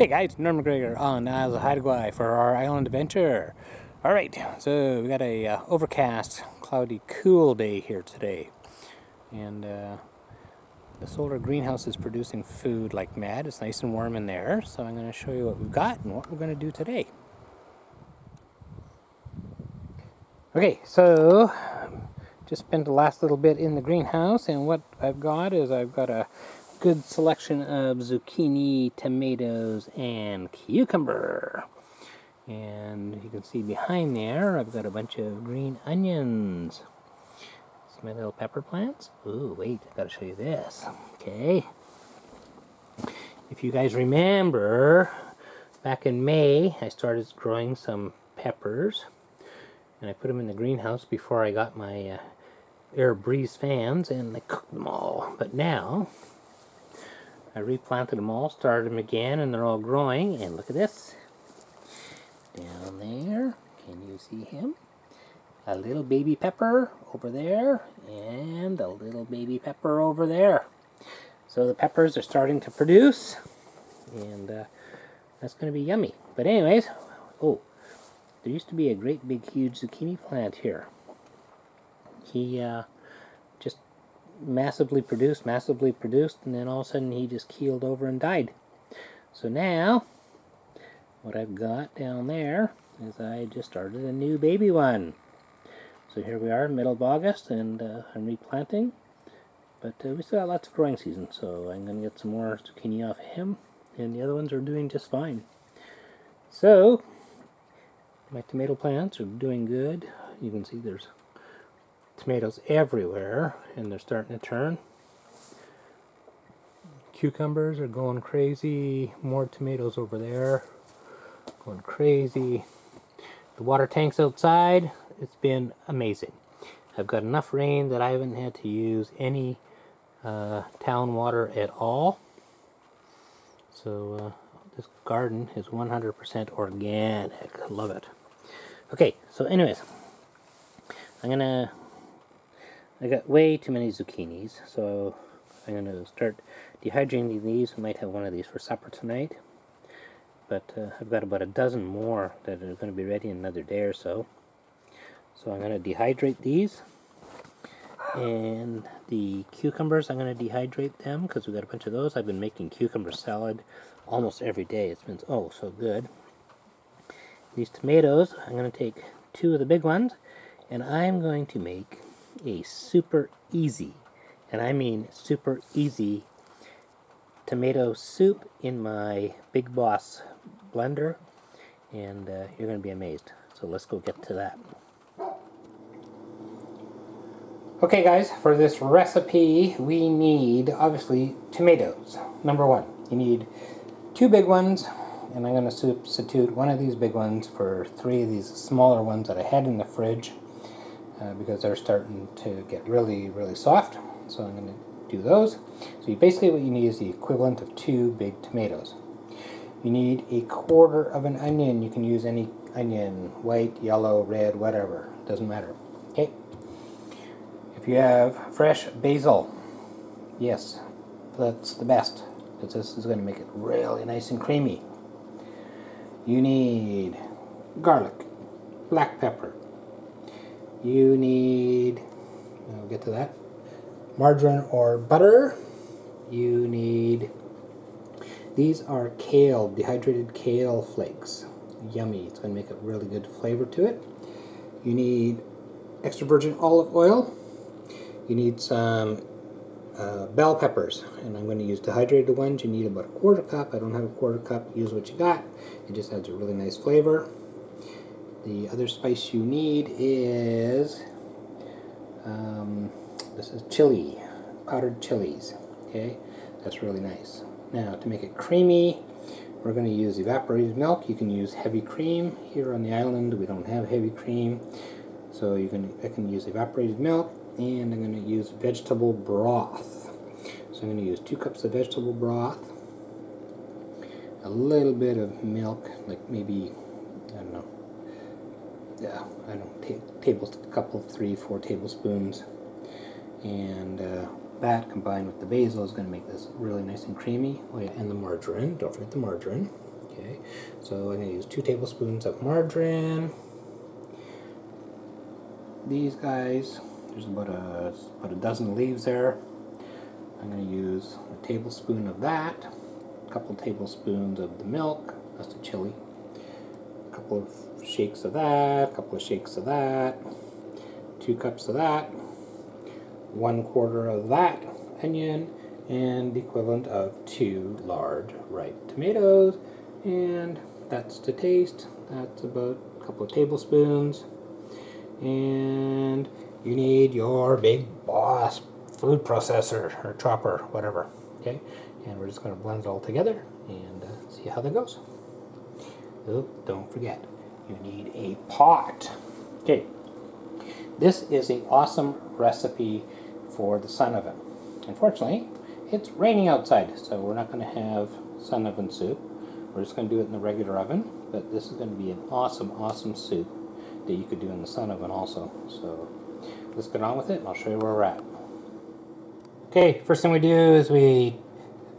Hey guys, Norm McGregor on Isles of Haida for our island adventure. Alright, so we got a overcast, cloudy, cool day here today. And the solar greenhouse is producing food like mad. It's nice and warm in there. So I'm going to show you what we've got and what we're going to do today. Okay, so just spent the last little bit in the greenhouse, and what I've got is I've got a good selection of zucchini, tomatoes, and cucumber. And you can see behind there I've got a bunch of green onions. See my little pepper plants? Ooh, wait, I've got to show you this. Okay. If you guys remember, back in May I started growing some peppers, and I put them in the greenhouse before I got my air breeze fans, and I cooked them all. But now I replanted them all, started them again, and they're all growing. And look at this. Down there, can you see him? A little baby pepper over there, and a little baby pepper over there. So the peppers are starting to produce, and that's going to be yummy. But anyways, oh, there used to be a great big huge zucchini plant here. He just massively produced, and then all of a sudden he just keeled over and died. So now what I've got down there is I just started a new baby one. So here we are, middle of August, and I'm replanting. But we still got lots of growing season, so I'm going to get some more zucchini off of him, and the other ones are doing just fine. So my tomato plants are doing good. You can see there's tomatoes everywhere, and they're starting to turn. Cucumbers are going crazy. More tomatoes over there, going crazy. The water tanks outside, it's been amazing. I've got enough rain that I haven't had to use any town water at all. So this garden is 100% organic. I love it. Okay, so anyways, I got way too many zucchinis, so I'm going to start dehydrating these. We might have one of these for supper tonight. But I've got about a dozen more that are going to be ready in another day or so. So I'm going to dehydrate these. And the cucumbers, I'm going to dehydrate them because we've got a bunch of those. I've been making cucumber salad almost every day. It's been oh so good. These tomatoes, I'm going to take two of the big ones, and I'm going to make a super easy, and I mean super easy, tomato soup in my Big Boss blender, and you're going to be amazed. So let's go get to that. Okay guys, for this recipe we need obviously tomatoes. Number one, you need two big ones, and I'm going to substitute one of these big ones for three of these smaller ones that I had in the fridge because they're starting to get really soft. So I'm going to do those. So basically what you need is the equivalent of two big tomatoes. You need a quarter of an onion. You can use any onion, white, yellow, red, whatever. Doesn't matter. Okay. If you have fresh basil, yes, that's the best, because this is going to make it really nice and creamy. You need garlic, black pepper. You need, I'll get to that, margarine or butter. You need, these are kale, dehydrated kale flakes. Yummy. It's going to make a really good flavor to it. You need extra virgin olive oil. You need some bell peppers, and I'm going to use dehydrated ones. You need about a quarter cup. I don't have a quarter cup. Use what you got. It just adds a really nice flavor. The other spice you need is this is chili, powdered chilies. Okay, that's really nice. Now to make it creamy, we're going to use evaporated milk. You can use heavy cream. Here on the island we don't have heavy cream, so I can use evaporated milk, and I'm going to use vegetable broth. So I'm going to use 2 cups of vegetable broth, a little bit of milk, like maybe, I don't know, yeah, I don't, couple, 3-4 tablespoons, and that combined with the basil is going to make this really nice and creamy. Oh yeah, and the margarine, don't forget the margarine. Okay, so I'm going to use 2 tablespoons of margarine. These guys, there's about a dozen leaves there. I'm going to use a tablespoon of that, a couple tablespoons of the milk, that's the chili, a couple of shakes of that, a couple of shakes of that, 2 cups of that, 1/4 of that onion, and the equivalent of 2 large ripe tomatoes, and that's to taste. That's about a couple of tablespoons. And you need your big boss food processor or chopper, whatever. Okay, and we're just going to blend it all together and see how that goes. Oh, don't forget, you need a pot. Okay, this is an awesome recipe for the sun oven. Unfortunately, it's raining outside, so we're not going to have sun oven soup. We're just going to do it in the regular oven, but this is going to be an awesome, awesome soup that you could do in the sun oven also. So let's get on with it and I'll show you where we're at. Okay, first thing we do is we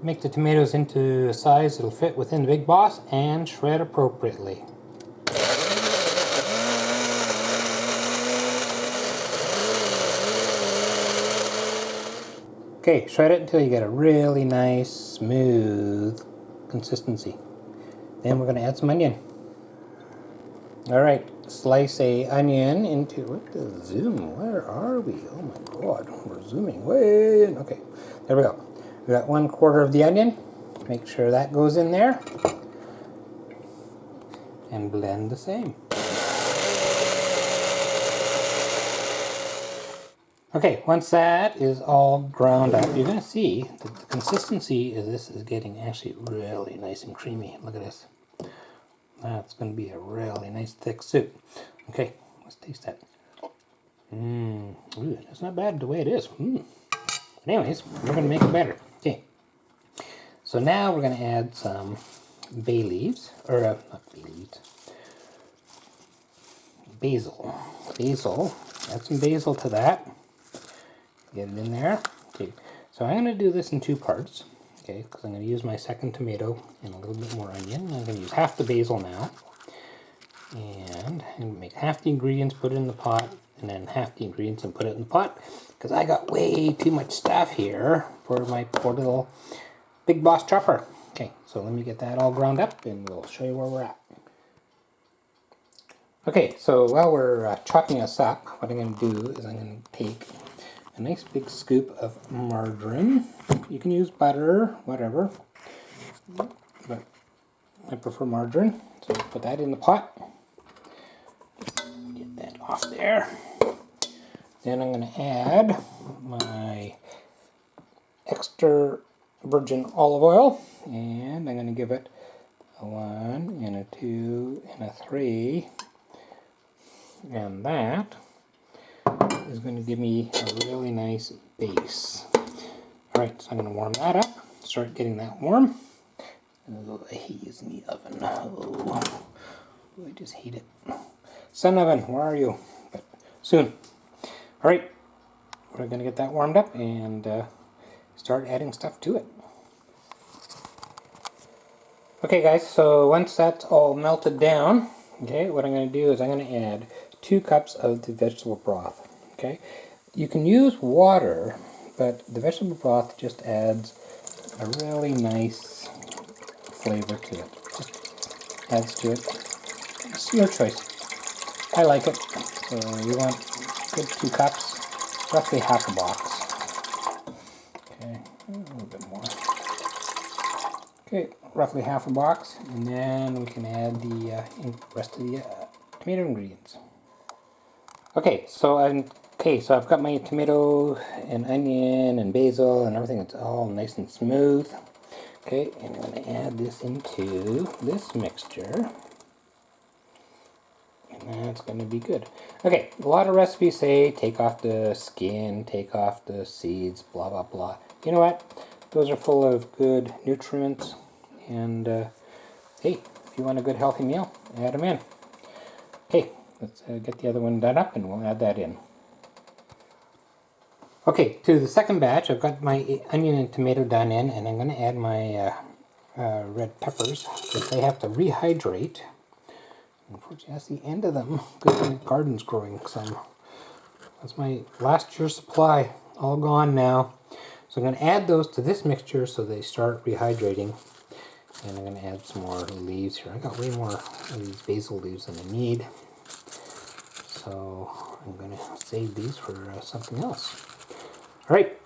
make the tomatoes into a size that'll fit within the Big Boss and shred appropriately. Okay, shred it until you get a really nice, smooth consistency. Then we're going to add some onion. Alright, slice a onion into, what the zoom, where are we? Oh my god, we're zooming way in. Okay, there we go. We got 1/4 of the onion. Make sure that goes in there. And blend the same. Okay, once that is all ground up, you're going to see that the consistency of this is getting actually really nice and creamy. Look at this. That's going to be a really nice thick soup. Okay, let's taste that. Ooh, it's not bad the way it is. But anyways, we're going to make it better. Okay, so now we're going to add some bay leaves, or not bay leaves, basil. Basil, add some basil to that. Get it in there. Okay, so I'm going to do this in 2 parts. Okay, because I'm going to use my second tomato and a little bit more onion. I'm going to use half the basil now. And I'm going to make half the ingredients, put it in the pot, and then half the ingredients and put it in the pot. Because I got way too much stuff here for my poor little Big Boss chopper. Okay, so let me get that all ground up and we'll show you where we're at. Okay, so while we're chopping this up, what I'm going to do is I'm going to take a nice big scoop of margarine. You can use butter, whatever, but I prefer margarine. So put that in the pot. Get that off there. Then I'm going to add my extra virgin olive oil, and I'm going to give it a 1 and a 2 and a 3, and that is going to give me a really nice base. Alright, so I'm going to warm that up, start getting that warm. Oh, the heat is in the oven. Oh, I just hate it. Sun oven, where are you? But soon. Alright, we're going to get that warmed up and start adding stuff to it. Okay guys, so once that's all melted down, okay, what I'm going to do is I'm going to add 2 cups of the vegetable broth. Okay, you can use water, but the vegetable broth just adds a really nice flavor to it. Just adds to it. It's your choice. I like it. So you want a good 2 cups, roughly half a box. Okay, a little bit more. Okay, roughly half a box, and then we can add the rest of the tomato ingredients. Okay, so I've got my tomato and onion and basil and everything. It's all nice and smooth. Okay, and I'm going to add this into this mixture. And that's going to be good. Okay, a lot of recipes say take off the skin, take off the seeds, blah, blah, blah. You know what? Those are full of good nutrients. And, hey, if you want a good healthy meal, add them in. Okay, let's get the other one done up and we'll add that in. Okay, to the second batch, I've got my onion and tomato done in, and I'm going to add my red peppers because they have to rehydrate. Unfortunately, that's the end of them because my garden's growing some. That's my last year's supply, all gone now. So I'm going to add those to this mixture so they start rehydrating. And I'm going to add some more leaves here. I got way more of these basil leaves than I need. So I'm going to save these for something else. All right,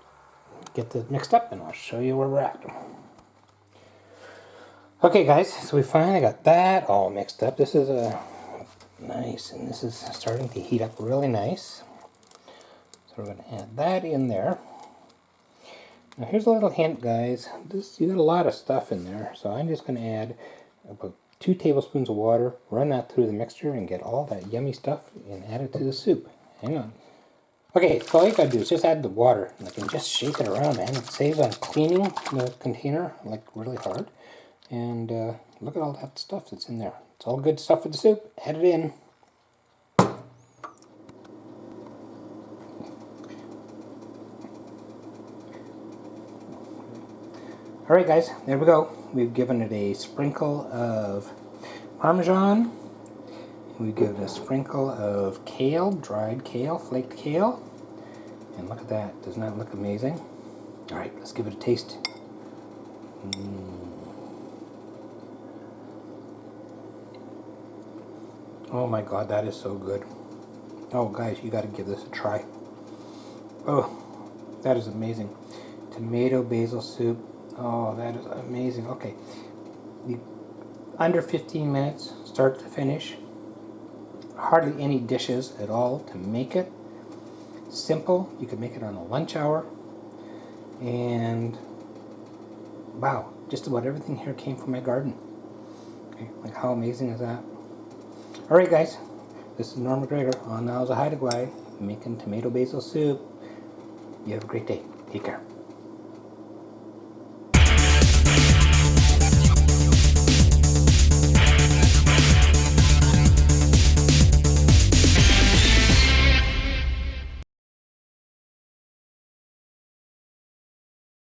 get this mixed up and I'll show you where we're at. Okay guys, so we finally got that all mixed up. This is nice, and this is starting to heat up really nice. So we're going to add that in there. Now here's a little hint, guys. You got a lot of stuff in there, so I'm just going to add about 2 tablespoons of water, run that through the mixture, and get all that yummy stuff and add it to the soup. Hang on. Okay, so all you gotta do is just add the water, and I can just shake it around, man. It saves on cleaning the container, like, really hard. And look at all that stuff that's in there. It's all good stuff for the soup. Add it in. Alright guys, there we go. We've given it a sprinkle of Parmesan. We've given it a sprinkle of kale, dried kale, flaked kale. And look at that. Doesn't that look amazing? Alright, let's give it a taste. Oh my god, that is so good. Oh guys, you gotta give this a try. Oh, that is amazing. Tomato basil soup. Oh, that is amazing. Okay, under 15 minutes, start to finish. Hardly any dishes at all to make it. Simple. You could make it on a lunch hour. And wow, just about everything here came from my garden. Okay, like how amazing is that? Alright guys, this is Norm McGregor on Owls of Haida Gwaii making tomato basil soup. You have a great day. Take care.